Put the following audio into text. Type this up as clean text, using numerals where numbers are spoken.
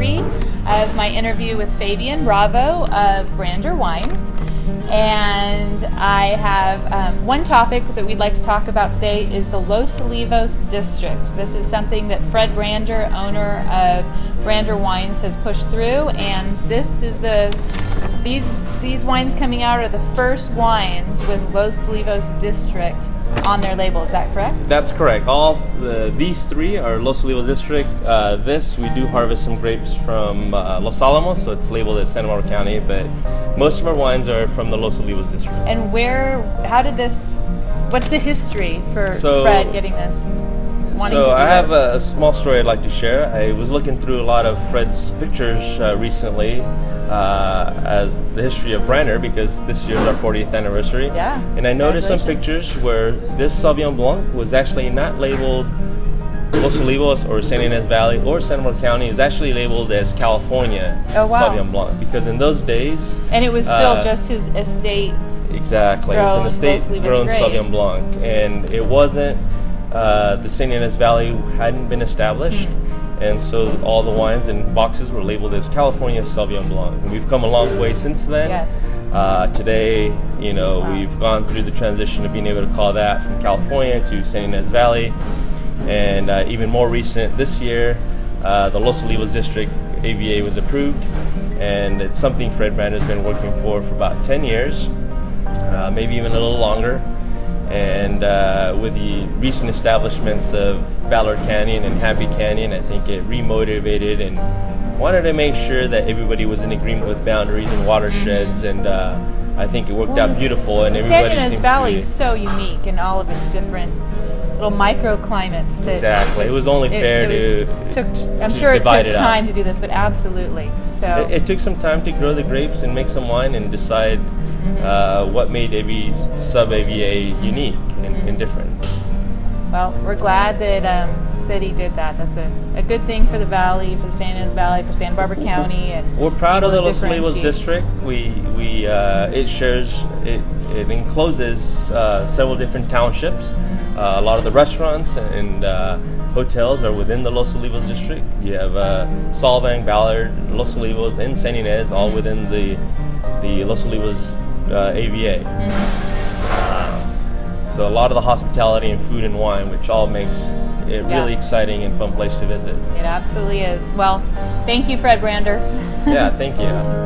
3 of my interview with Fabian Bravo of Brander Wines. And I have one topic that we'd like to talk about today is the Los Olivos district. This is something that Fred Brander, owner of Brander Wines, has pushed through, and this is these wines coming out are the first wines with Los Olivos district on their label. Is that correct? That's correct. These 3 are Los Olivos district. We do harvest some grapes from Los Alamos, so it's labeled as Santa Barbara County, but most of our wines are from the Los Olivos district. And what's the history for Fred getting this? I have a small story I'd like to share. I was looking through a lot of Fred's pictures recently as the history of Brander, because this year's our 40th anniversary. Yeah. And I noticed some pictures where this Sauvignon Blanc was actually not labeled Los Olivos or San Ynez Valley or Santa Barbara County. Is actually labeled as California Sauvignon Blanc, because in those days... And it was still just his estate. Exactly. It was an estate-grown Sauvignon Blanc. And it wasn't... the San Ynez Valley hadn't been established, and so all the wines and boxes were labeled as California Sauvignon Blanc. And we've come a long way since then. Yes. Today, we've gone through the transition of being able to call that from California to San Ynez Valley, and even more recent this year, the Los Olivos District AVA was approved, and it's something Fred Brander has been working for about 10 years, maybe even a little longer. And with the recent establishments of Ballard Canyon and Happy Canyon, I think it remotivated and wanted to make sure that everybody was in agreement with boundaries and watersheds, and I think it worked out beautiful. And everybody San Ynez Valley is so unique in all of its different little microclimates. Exactly. It was only fair I'm sure it took time to do this, but absolutely. So it took some time to grow the grapes and make some wine and decide what made every sub-AVA unique and different. Well, we're glad that he did that. That's a good thing for the valley, for the San Ynez Valley, for Santa Barbara County, and we're proud of the Los Olivos district. It encloses several different townships. A lot of the restaurants and hotels are within the Los Olivos district. You have Solvang, Ballard, Los Olivos, and San Ynez, all within the Los Olivos AVA. So a lot of the hospitality and food and wine, which all makes it really exciting and fun place to visit. It absolutely is. Well, thank you, Fred Brander. Yeah, thank you.